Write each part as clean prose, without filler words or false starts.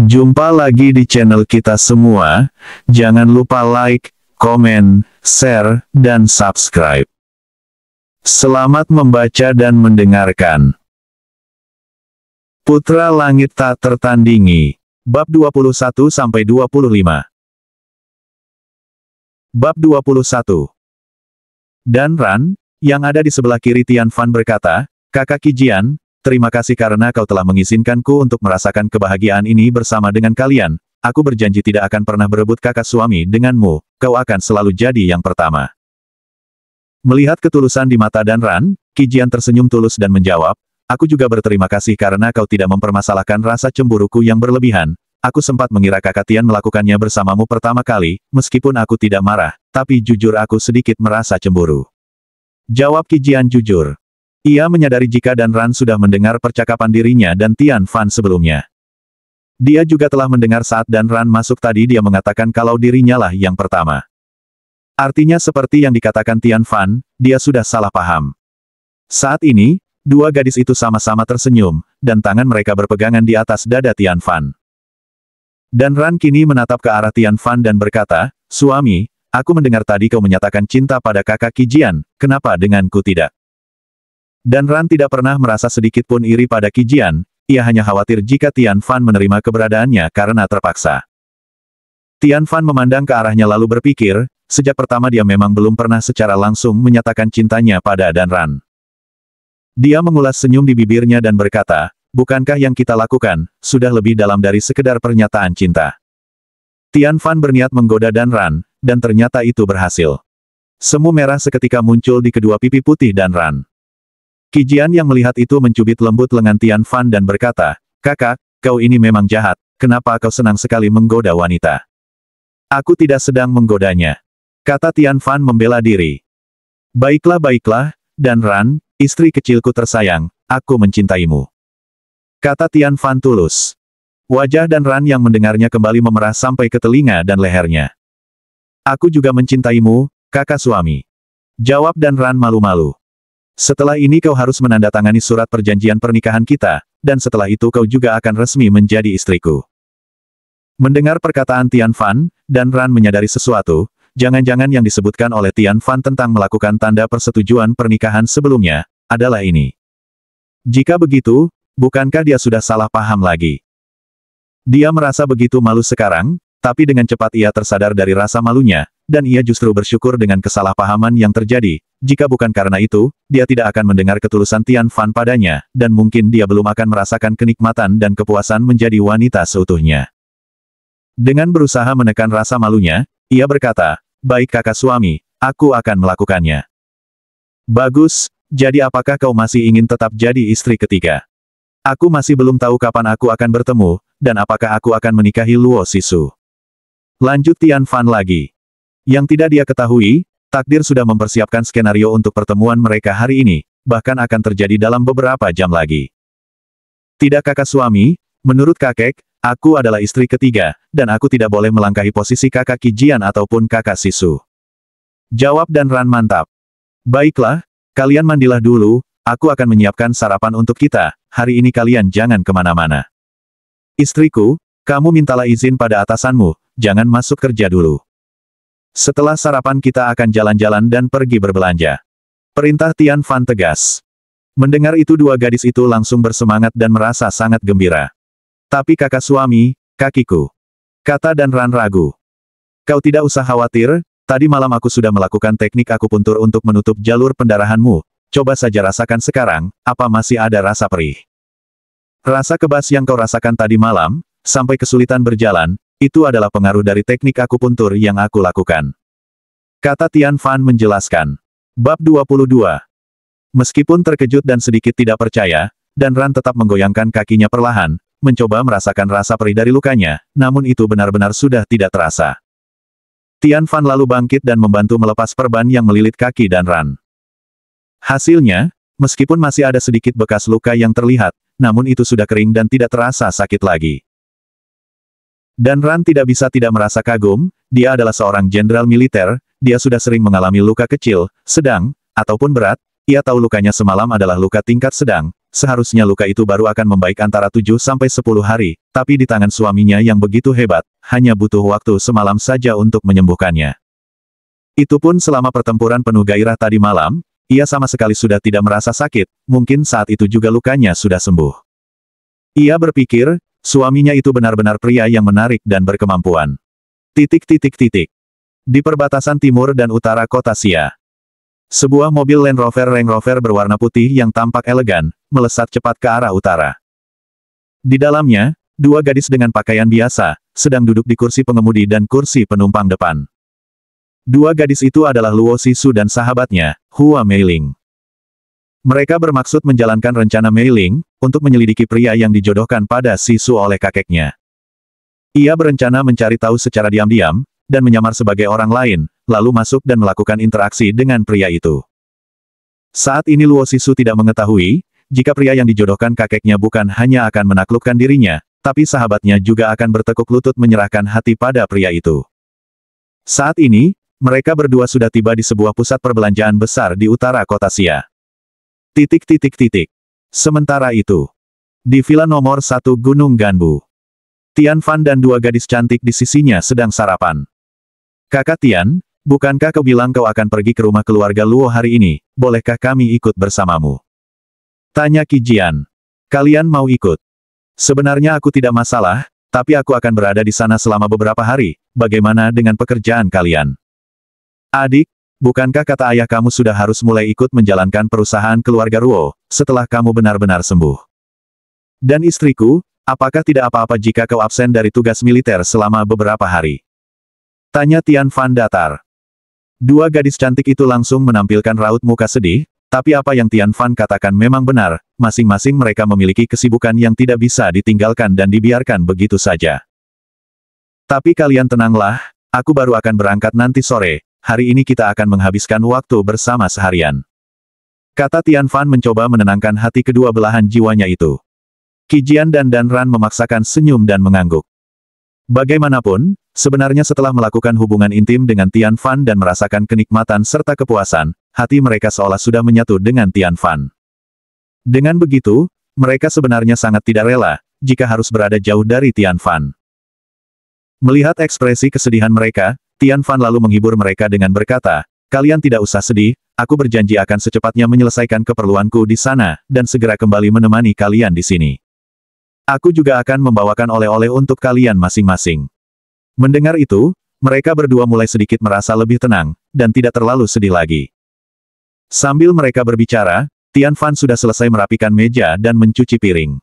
Jumpa lagi di channel kita semua, jangan lupa like, komen, share, dan subscribe. Selamat membaca dan mendengarkan. Putra Langit Tak Tertandingi, Bab 21-25. Bab 21. Dan Ran, yang ada di sebelah kiri Tian Fan berkata, "Kakak Qijian, terima kasih karena kau telah mengizinkanku untuk merasakan kebahagiaan ini bersama dengan kalian. Aku berjanji tidak akan pernah berebut kakak suami denganmu, kau akan selalu jadi yang pertama." Melihat ketulusan di mata Dan Ran, Qijian tersenyum tulus dan menjawab, "Aku juga berterima kasih karena kau tidak mempermasalahkan rasa cemburuku yang berlebihan. Aku sempat mengira kakak Tian melakukannya bersamamu pertama kali, meskipun aku tidak marah, tapi jujur aku sedikit merasa cemburu." Jawab Qijian jujur. Ia menyadari jika Dan Ran sudah mendengar percakapan dirinya dan Tian Fan sebelumnya. Dia juga telah mendengar saat Dan Ran masuk tadi dia mengatakan kalau dirinya lah yang pertama. Artinya seperti yang dikatakan Tian Fan, dia sudah salah paham. Saat ini, dua gadis itu sama-sama tersenyum, dan tangan mereka berpegangan di atas dada Tian Fan. Dan Ran kini menatap ke arah Tian Fan dan berkata, "Suami, aku mendengar tadi kau menyatakan cinta pada kakak Qijian, kenapa denganku tidak?" Dan Ran tidak pernah merasa sedikit pun iri pada Qijian, ia hanya khawatir jika Tian Fan menerima keberadaannya karena terpaksa. Tian Fan memandang ke arahnya lalu berpikir, sejak pertama dia memang belum pernah secara langsung menyatakan cintanya pada Dan Ran. Dia mengulas senyum di bibirnya dan berkata, "Bukankah yang kita lakukan, sudah lebih dalam dari sekedar pernyataan cinta?" Tian Fan berniat menggoda Dan Ran, dan ternyata itu berhasil. Semu merah seketika muncul di kedua pipi putih Dan Ran. Qijian yang melihat itu mencubit lembut lengan Tian Fan dan berkata, "Kakak, kau ini memang jahat, kenapa kau senang sekali menggoda wanita?" "Aku tidak sedang menggodanya," kata Tian Fan membela diri. Baiklah, Dan Ran, istri kecilku tersayang, aku mencintaimu," kata Tian Fan tulus. Wajah Dan Ran yang mendengarnya kembali memerah sampai ke telinga dan lehernya. "Aku juga mencintaimu, kakak suami," jawab Dan Ran malu-malu. "Setelah ini kau harus menandatangani surat perjanjian pernikahan kita, dan setelah itu kau juga akan resmi menjadi istriku." Mendengar perkataan Tian Fan, Dan Ran menyadari sesuatu, jangan-jangan yang disebutkan oleh Tian Fan tentang melakukan tanda persetujuan pernikahan sebelumnya, adalah ini. Jika begitu, bukankah dia sudah salah paham lagi? Dia merasa begitu malu sekarang, tapi dengan cepat ia tersadar dari rasa malunya, dan ia justru bersyukur dengan kesalahpahaman yang terjadi. Jika bukan karena itu, dia tidak akan mendengar ketulusan Tian Fan padanya, dan mungkin dia belum akan merasakan kenikmatan dan kepuasan menjadi wanita seutuhnya. Dengan berusaha menekan rasa malunya, ia berkata, "Baik kakak suami, aku akan melakukannya." "Bagus, jadi apakah kau masih ingin tetap jadi istri ketiga? Aku masih belum tahu kapan aku akan bertemu, dan apakah aku akan menikahi Luo Sisu." Lanjut Tian Fan lagi. Yang tidak dia ketahui, takdir sudah mempersiapkan skenario untuk pertemuan mereka hari ini, bahkan akan terjadi dalam beberapa jam lagi. "Tidak kakak suami, menurut kakek, aku adalah istri ketiga, dan aku tidak boleh melangkahi posisi kakak Qijian ataupun kakak Sisu," jawab Dan Ran mantap. "Baiklah, kalian mandilah dulu, aku akan menyiapkan sarapan untuk kita, hari ini kalian jangan kemana-mana. Istriku, kamu mintalah izin pada atasanmu, jangan masuk kerja dulu. Setelah sarapan kita akan jalan-jalan dan pergi berbelanja," perintah Tian Fan tegas. Mendengar itu dua gadis itu langsung bersemangat dan merasa sangat gembira. "Tapi kakak suami, kakiku," kata Dan Ran ragu. "Kau tidak usah khawatir, tadi malam aku sudah melakukan teknik akupuntur untuk menutup jalur pendarahanmu, coba saja rasakan sekarang, apa masih ada rasa perih? Rasa kebas yang kau rasakan tadi malam, sampai kesulitan berjalan, itu adalah pengaruh dari teknik akupuntur yang aku lakukan," kata Tian Fan menjelaskan. Bab 22. Meskipun terkejut dan sedikit tidak percaya, Dan Ran tetap menggoyangkan kakinya perlahan, mencoba merasakan rasa perih dari lukanya, namun itu benar-benar sudah tidak terasa. Tian Fan lalu bangkit dan membantu melepas perban yang melilit kaki Dan Ran. Hasilnya, meskipun masih ada sedikit bekas luka yang terlihat, namun itu sudah kering dan tidak terasa sakit lagi. Dan Ran tidak bisa tidak merasa kagum, dia adalah seorang jenderal militer, dia sudah sering mengalami luka kecil, sedang, ataupun berat, ia tahu lukanya semalam adalah luka tingkat sedang, seharusnya luka itu baru akan membaik antara 7-10 hari, tapi di tangan suaminya yang begitu hebat, hanya butuh waktu semalam saja untuk menyembuhkannya. Itu pun selama pertempuran penuh gairah tadi malam, ia sama sekali sudah tidak merasa sakit, mungkin saat itu juga lukanya sudah sembuh. Ia berpikir, suaminya itu benar-benar pria yang menarik dan berkemampuan. Di perbatasan timur dan utara kota Xia. Sebuah mobil Land Rover berwarna putih yang tampak elegan, melesat cepat ke arah utara. Di dalamnya, dua gadis dengan pakaian biasa, sedang duduk di kursi pengemudi dan kursi penumpang depan. Dua gadis itu adalah Luo Sisu dan sahabatnya, Hua Meiling. Mereka bermaksud menjalankan rencana Meiling, untuk menyelidiki pria yang dijodohkan pada Sisu oleh kakeknya. Ia berencana mencari tahu secara diam-diam, dan menyamar sebagai orang lain, lalu masuk dan melakukan interaksi dengan pria itu. Saat ini Luo Sisu tidak mengetahui, jika pria yang dijodohkan kakeknya bukan hanya akan menaklukkan dirinya, tapi sahabatnya juga akan bertekuk lutut menyerahkan hati pada pria itu. Saat ini, mereka berdua sudah tiba di sebuah pusat perbelanjaan besar di utara kota Xia. Sementara itu, di villa nomor 1 Gunung Ganbu, Tian Fan dan dua gadis cantik di sisinya sedang sarapan. Kakak Tian, bukankah kau bilang kau akan pergi ke rumah keluarga Luo hari ini, bolehkah kami ikut bersamamu? Tanya Qi Jian. Kalian mau ikut? Sebenarnya aku tidak masalah, tapi aku akan berada di sana selama beberapa hari, bagaimana dengan pekerjaan kalian? Adik, bukankah kata ayah kamu sudah harus mulai ikut menjalankan perusahaan keluarga Luo, setelah kamu benar-benar sembuh? Dan istriku, apakah tidak apa-apa jika kau absen dari tugas militer selama beberapa hari? Tanya Tian Fan datar. Dua gadis cantik itu langsung menampilkan raut muka sedih, tapi apa yang Tian Fan katakan memang benar, masing-masing mereka memiliki kesibukan yang tidak bisa ditinggalkan dan dibiarkan begitu saja. Tapi kalian tenanglah, aku baru akan berangkat nanti sore, hari ini kita akan menghabiskan waktu bersama seharian. Kata Tian Fan mencoba menenangkan hati kedua belahan jiwanya itu. Qi Jian dan Dan Ran memaksakan senyum dan mengangguk. Bagaimanapun, sebenarnya setelah melakukan hubungan intim dengan Tian Fan dan merasakan kenikmatan serta kepuasan, hati mereka seolah sudah menyatu dengan Tian Fan. Dengan begitu, mereka sebenarnya sangat tidak rela, jika harus berada jauh dari Tian Fan. Melihat ekspresi kesedihan mereka, Tian Fan lalu menghibur mereka dengan berkata, kalian tidak usah sedih, aku berjanji akan secepatnya menyelesaikan keperluanku di sana, dan segera kembali menemani kalian di sini. Aku juga akan membawakan oleh-oleh untuk kalian masing-masing. Mendengar itu, mereka berdua mulai sedikit merasa lebih tenang, dan tidak terlalu sedih lagi. Sambil mereka berbicara, Tian Fan sudah selesai merapikan meja dan mencuci piring.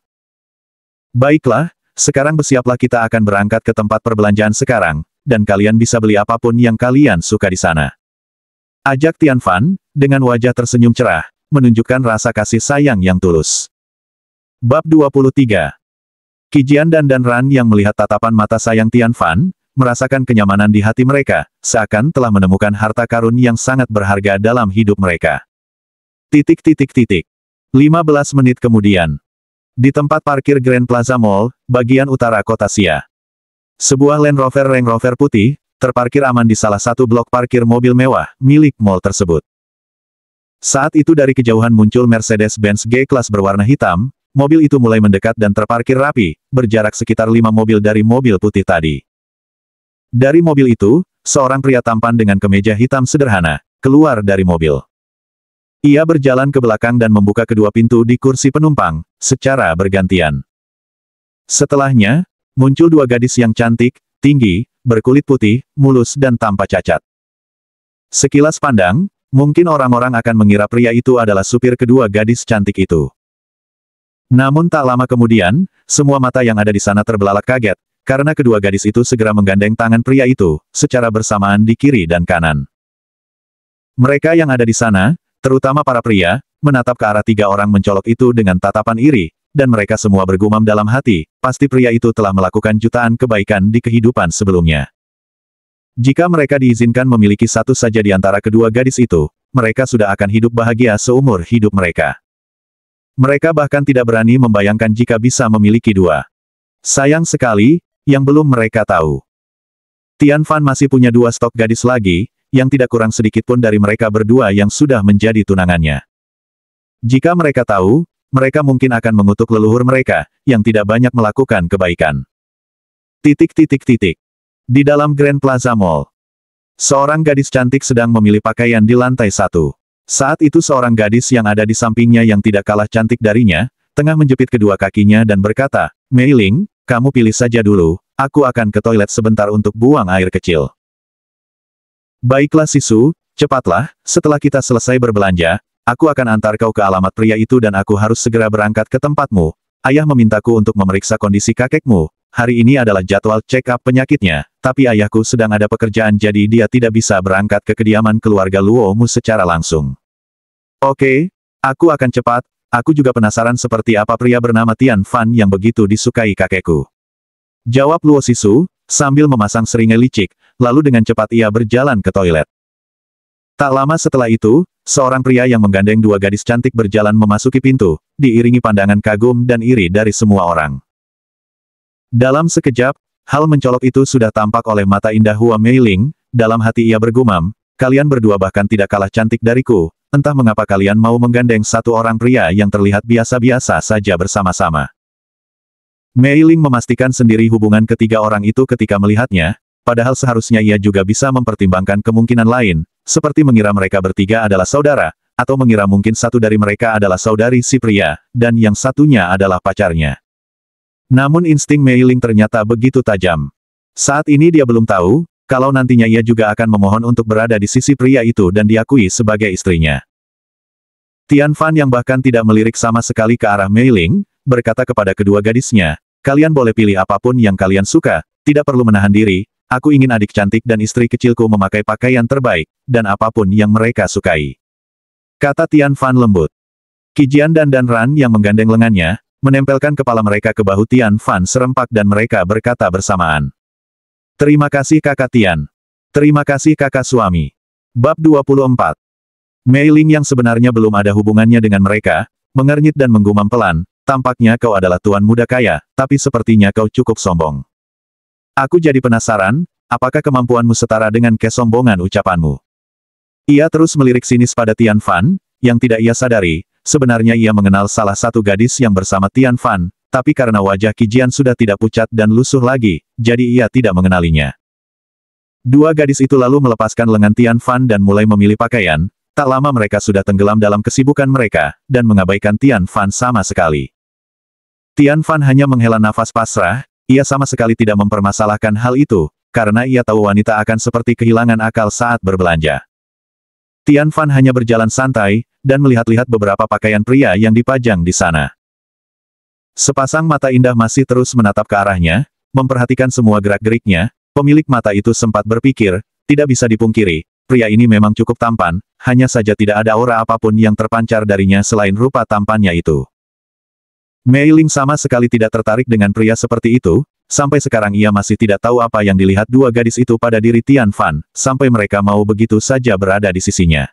Baiklah, sekarang bersiaplah kita akan berangkat ke tempat perbelanjaan sekarang, dan kalian bisa beli apapun yang kalian suka di sana. Ajak Tian Fan, dengan wajah tersenyum cerah, menunjukkan rasa kasih sayang yang tulus. Bab 23. Qi Jian dan Dan Ran yang melihat tatapan mata sayang Tian Fan, merasakan kenyamanan di hati mereka, seakan telah menemukan harta karun yang sangat berharga dalam hidup mereka. 15 menit kemudian. Di tempat parkir Grand Plaza Mall, bagian utara kota Xia. Sebuah Land Rover putih, terparkir aman di salah satu blok parkir mobil mewah, milik mall tersebut. Saat itu dari kejauhan muncul Mercedes-Benz G-Class berwarna hitam, mobil itu mulai mendekat dan terparkir rapi, berjarak sekitar 5 mobil dari mobil putih tadi. Dari mobil itu, seorang pria tampan dengan kemeja hitam sederhana, keluar dari mobil. Ia berjalan ke belakang dan membuka kedua pintu di kursi penumpang, secara bergantian. Setelahnya, muncul dua gadis yang cantik, tinggi, berkulit putih, mulus dan tanpa cacat. Sekilas pandang, mungkin orang-orang akan mengira pria itu adalah supir kedua gadis cantik itu. Namun tak lama kemudian, semua mata yang ada di sana terbelalak kaget, karena kedua gadis itu segera menggandeng tangan pria itu, secara bersamaan di kiri dan kanan. Mereka yang ada di sana, terutama para pria, menatap ke arah tiga orang mencolok itu dengan tatapan iri, dan mereka semua bergumam dalam hati, pasti pria itu telah melakukan jutaan kebaikan di kehidupan sebelumnya. Jika mereka diizinkan memiliki satu saja di antara kedua gadis itu, mereka sudah akan hidup bahagia seumur hidup mereka. Mereka bahkan tidak berani membayangkan jika bisa memiliki dua. Sayang sekali, yang belum mereka tahu. Tian Fan masih punya dua stok gadis lagi, yang tidak kurang sedikit pun dari mereka berdua yang sudah menjadi tunangannya. Jika mereka tahu, mereka mungkin akan mengutuk leluhur mereka, yang tidak banyak melakukan kebaikan. Di dalam Grand Plaza Mall, seorang gadis cantik sedang memilih pakaian di lantai 1. Saat itu seorang gadis yang ada di sampingnya yang tidak kalah cantik darinya, tengah menjepit kedua kakinya dan berkata, Mei Ling, kamu pilih saja dulu, aku akan ke toilet sebentar untuk buang air kecil. Baiklah Sisu, cepatlah, setelah kita selesai berbelanja, aku akan antar kau ke alamat pria itu dan aku harus segera berangkat ke tempatmu. Ayah memintaku untuk memeriksa kondisi kakekmu. Hari ini adalah jadwal check-up penyakitnya, tapi ayahku sedang ada pekerjaan jadi dia tidak bisa berangkat ke kediaman keluarga Luomu secara langsung. Oke, aku akan cepat, aku juga penasaran seperti apa pria bernama Tian Fan yang begitu disukai kakekku. Jawab Luo Sisu, sambil memasang seringai licik, lalu dengan cepat ia berjalan ke toilet. Tak lama setelah itu, seorang pria yang menggandeng dua gadis cantik berjalan memasuki pintu, diiringi pandangan kagum dan iri dari semua orang. Dalam sekejap, hal mencolok itu sudah tampak oleh mata indah Hua Meiling, dalam hati ia bergumam, kalian berdua bahkan tidak kalah cantik dariku, entah mengapa kalian mau menggandeng satu orang pria yang terlihat biasa-biasa saja bersama-sama. Meiling memastikan sendiri hubungan ketiga orang itu ketika melihatnya, padahal seharusnya ia juga bisa mempertimbangkan kemungkinan lain, seperti mengira mereka bertiga adalah saudara, atau mengira mungkin satu dari mereka adalah saudari si pria, dan yang satunya adalah pacarnya. Namun insting Meiling ternyata begitu tajam. Saat ini dia belum tahu, kalau nantinya ia juga akan memohon untuk berada di sisi pria itu dan diakui sebagai istrinya. Tian Fan yang bahkan tidak melirik sama sekali ke arah Meiling, berkata kepada kedua gadisnya, kalian boleh pilih apapun yang kalian suka, tidak perlu menahan diri, aku ingin adik cantik dan istri kecilku memakai pakaian terbaik, dan apapun yang mereka sukai. Kata Tian Fan lembut. Qijian dan Dan Ran yang menggandeng lengannya, menempelkan kepala mereka ke bahu Tian Fan serempak dan mereka berkata bersamaan. Terima kasih kakak Tian. Terima kasih kakak suami. Bab 24. Meiling yang sebenarnya belum ada hubungannya dengan mereka, mengernyit dan menggumam pelan, tampaknya kau adalah tuan muda kaya, tapi sepertinya kau cukup sombong. Aku jadi penasaran, apakah kemampuanmu setara dengan kesombongan ucapanmu? Ia terus melirik sinis pada Tian Fan, yang tidak ia sadari, sebenarnya ia mengenal salah satu gadis yang bersama Tian Fan, tapi karena wajah Qijian sudah tidak pucat dan lusuh lagi, jadi ia tidak mengenalinya. Dua gadis itu lalu melepaskan lengan Tian Fan dan mulai memilih pakaian, tak lama mereka sudah tenggelam dalam kesibukan mereka, dan mengabaikan Tian Fan sama sekali. Tian Fan hanya menghela nafas pasrah, ia sama sekali tidak mempermasalahkan hal itu, karena ia tahu wanita akan seperti kehilangan akal saat berbelanja. Tian Fan hanya berjalan santai, dan melihat-lihat beberapa pakaian pria yang dipajang di sana. Sepasang mata indah masih terus menatap ke arahnya, memperhatikan semua gerak-geriknya, pemilik mata itu sempat berpikir, tidak bisa dipungkiri, pria ini memang cukup tampan, hanya saja tidak ada aura apapun yang terpancar darinya selain rupa tampannya itu. Meiling sama sekali tidak tertarik dengan pria seperti itu, sampai sekarang ia masih tidak tahu apa yang dilihat dua gadis itu pada diri Tian Fan, sampai mereka mau begitu saja berada di sisinya.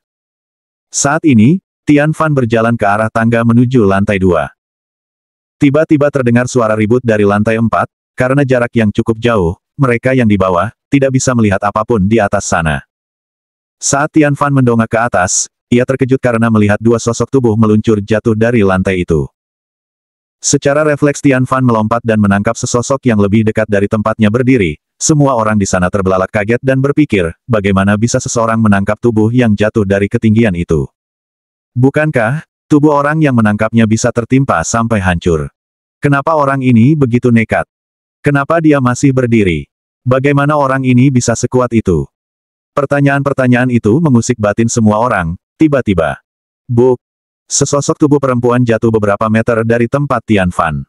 Saat ini, Tian Fan berjalan ke arah tangga menuju lantai 2. Tiba-tiba terdengar suara ribut dari lantai 4, karena jarak yang cukup jauh, mereka yang di bawah, tidak bisa melihat apapun di atas sana. Saat Tian Fan mendongak ke atas, ia terkejut karena melihat dua sosok tubuh meluncur jatuh dari lantai itu. Secara refleks Tian Fan melompat dan menangkap sesosok yang lebih dekat dari tempatnya berdiri. Semua orang di sana terbelalak kaget dan berpikir, bagaimana bisa seseorang menangkap tubuh yang jatuh dari ketinggian itu. Bukankah, tubuh orang yang menangkapnya bisa tertimpa sampai hancur? Kenapa orang ini begitu nekat? Kenapa dia masih berdiri? Bagaimana orang ini bisa sekuat itu? Pertanyaan-pertanyaan itu mengusik batin semua orang, tiba-tiba. Buk! Sesosok tubuh perempuan jatuh beberapa meter dari tempat Tian Fan.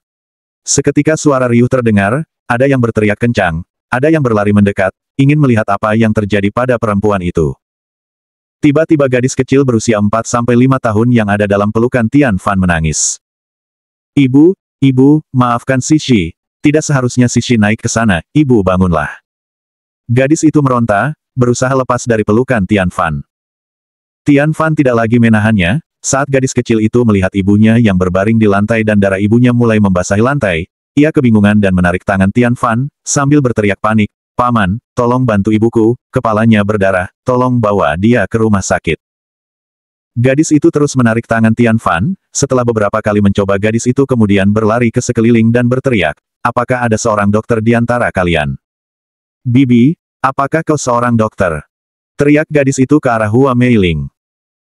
Seketika suara riuh terdengar, ada yang berteriak kencang, ada yang berlari mendekat, ingin melihat apa yang terjadi pada perempuan itu. Tiba-tiba gadis kecil berusia 4-5 tahun yang ada dalam pelukan Tian Fan menangis. Ibu, maafkan Sishi, tidak seharusnya Sishi naik ke sana, ibu bangunlah. Gadis itu meronta, berusaha lepas dari pelukan Tian Fan. Tian Fan tidak lagi menahannya. Saat gadis kecil itu melihat ibunya yang berbaring di lantai dan darah ibunya mulai membasahi lantai, ia kebingungan dan menarik tangan Tian Fan, sambil berteriak panik, Paman, tolong bantu ibuku, kepalanya berdarah, tolong bawa dia ke rumah sakit. Gadis itu terus menarik tangan Tian Fan, setelah beberapa kali mencoba gadis itu kemudian berlari ke sekeliling dan berteriak, apakah ada seorang dokter di antara kalian? Bibi, apakah kau seorang dokter? Teriak gadis itu ke arah Hua Meiling.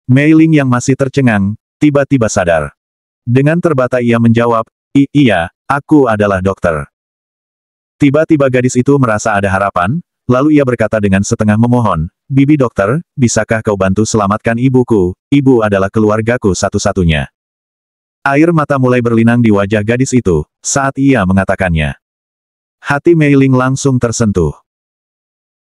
Meiling yang masih tercengang, tiba-tiba sadar. Dengan terbata ia menjawab, iya, aku adalah dokter. Tiba-tiba gadis itu merasa ada harapan, lalu ia berkata dengan setengah memohon, Bibi dokter, bisakah kau bantu selamatkan ibuku? Ibu adalah keluargaku satu-satunya. Air mata mulai berlinang di wajah gadis itu, saat ia mengatakannya. Hati Meiling langsung tersentuh.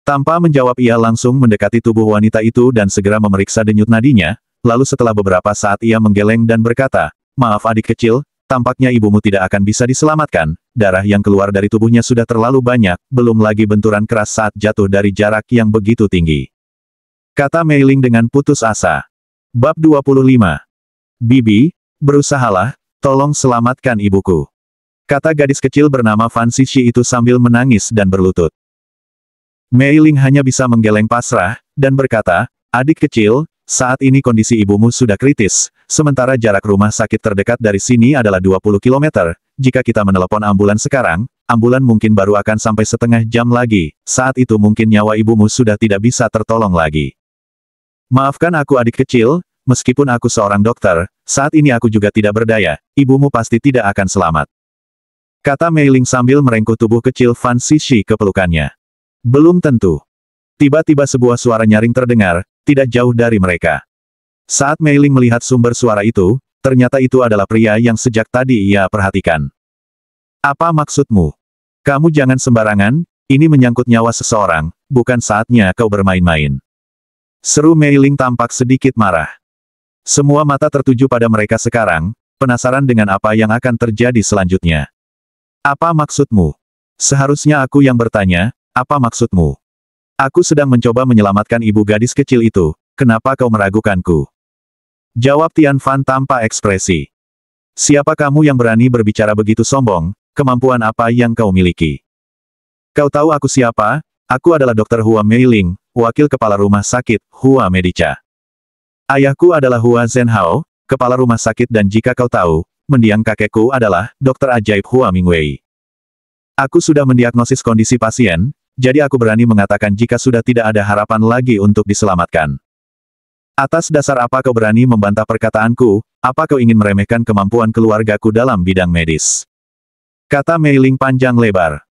Tanpa menjawab ia langsung mendekati tubuh wanita itu dan segera memeriksa denyut nadinya, lalu setelah beberapa saat ia menggeleng dan berkata, maaf adik kecil, tampaknya ibumu tidak akan bisa diselamatkan, darah yang keluar dari tubuhnya sudah terlalu banyak, belum lagi benturan keras saat jatuh dari jarak yang begitu tinggi. Kata Meiling dengan putus asa. Bab 25. Bibi, berusahalah, tolong selamatkan ibuku. Kata gadis kecil bernama Fan Sishi itu sambil menangis dan berlutut. Meiling hanya bisa menggeleng pasrah, dan berkata, adik kecil, saat ini kondisi ibumu sudah kritis, sementara jarak rumah sakit terdekat dari sini adalah 20 km, jika kita menelepon ambulan sekarang, ambulan mungkin baru akan sampai setengah jam lagi, saat itu mungkin nyawa ibumu sudah tidak bisa tertolong lagi. Maafkan aku adik kecil, meskipun aku seorang dokter, saat ini aku juga tidak berdaya, ibumu pasti tidak akan selamat. Kata Meiling sambil merengkuh tubuh kecil Fan Sishi ke pelukannya. Belum tentu. Tiba-tiba sebuah suara nyaring terdengar, tidak jauh dari mereka. Saat Meiling melihat sumber suara itu, ternyata itu adalah pria yang sejak tadi ia perhatikan. Apa maksudmu? Kamu jangan sembarangan, ini menyangkut nyawa seseorang, bukan saatnya kau bermain-main. Seru Meiling tampak sedikit marah. Semua mata tertuju pada mereka sekarang, penasaran dengan apa yang akan terjadi selanjutnya. Apa maksudmu? Seharusnya aku yang bertanya, apa maksudmu? Aku sedang mencoba menyelamatkan ibu gadis kecil itu, kenapa kau meragukanku? Jawab Tian Fan tanpa ekspresi. Siapa kamu yang berani berbicara begitu sombong, kemampuan apa yang kau miliki? Kau tahu aku siapa? Aku adalah Dr. Hua Meiling, wakil kepala rumah sakit, Hua Medica. Ayahku adalah Hua Zhenhao, kepala rumah sakit dan jika kau tahu, mendiang kakekku adalah Dokter Ajaib Hua Mingwei. Aku sudah mendiagnosis kondisi pasien, jadi aku berani mengatakan jika sudah tidak ada harapan lagi untuk diselamatkan. Atas dasar apa kau berani membantah perkataanku, apa kau ingin meremehkan kemampuan keluargaku dalam bidang medis? Kata Meiling panjang lebar.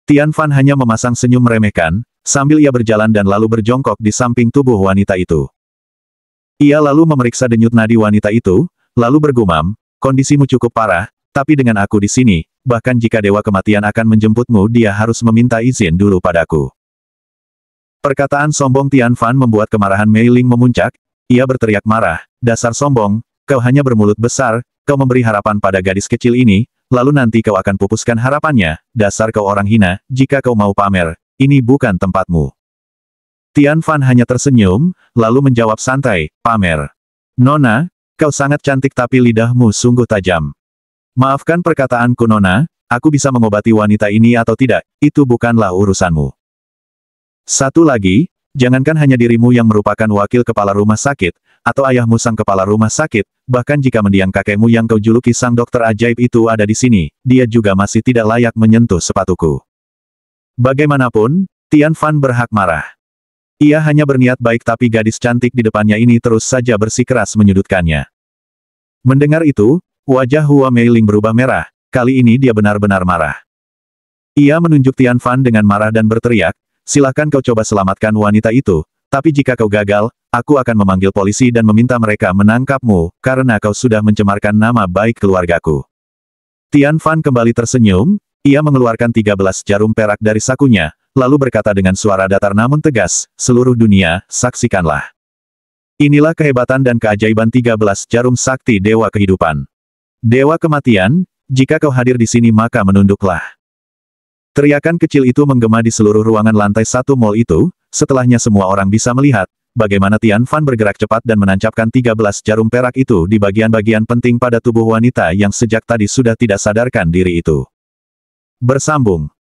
Tian Fan hanya memasang senyum meremehkan, sambil ia berjalan dan lalu berjongkok di samping tubuh wanita itu. Ia lalu memeriksa denyut nadi wanita itu, lalu bergumam, kondisimu cukup parah, tapi dengan aku di sini, bahkan jika Dewa Kematian akan menjemputmu dia harus meminta izin dulu padaku. Perkataan sombong Tian Fan membuat kemarahan Meiling memuncak, ia berteriak marah, dasar sombong, kau hanya bermulut besar, kau memberi harapan pada gadis kecil ini, lalu nanti kau akan pupuskan harapannya, dasar kau orang hina, jika kau mau pamer, ini bukan tempatmu. Tian Fan hanya tersenyum, lalu menjawab santai, pamer. Nona, kau sangat cantik tapi lidahmu sungguh tajam. Maafkan perkataanku Nona, aku bisa mengobati wanita ini atau tidak, itu bukanlah urusanmu. Satu lagi, jangankan hanya dirimu yang merupakan wakil kepala rumah sakit, atau ayahmu sang kepala rumah sakit, bahkan jika mendiang kakekmu yang kau juluki sang dokter ajaib itu ada di sini, dia juga masih tidak layak menyentuh sepatuku. Bagaimanapun, Tian Fan berhak marah. Ia hanya berniat baik tapi gadis cantik di depannya ini terus saja bersikeras menyudutkannya. Mendengar itu, wajah Hua Meiling berubah merah, kali ini dia benar-benar marah. Ia menunjuk Tian Fan dengan marah dan berteriak, silakan kau coba selamatkan wanita itu, tapi jika kau gagal, aku akan memanggil polisi dan meminta mereka menangkapmu, karena kau sudah mencemarkan nama baik keluargaku. Tian Fan kembali tersenyum, ia mengeluarkan 13 jarum perak dari sakunya, lalu berkata dengan suara datar namun tegas, seluruh dunia, saksikanlah. Inilah kehebatan dan keajaiban 13 jarum sakti Dewa Kehidupan. Dewa Kematian, jika kau hadir di sini maka menunduklah. Teriakan kecil itu menggema di seluruh ruangan lantai 1 mall itu, setelahnya semua orang bisa melihat, bagaimana Tian Fan bergerak cepat dan menancapkan 13 jarum perak itu di bagian-bagian penting pada tubuh wanita yang sejak tadi sudah tidak sadarkan diri itu. Bersambung.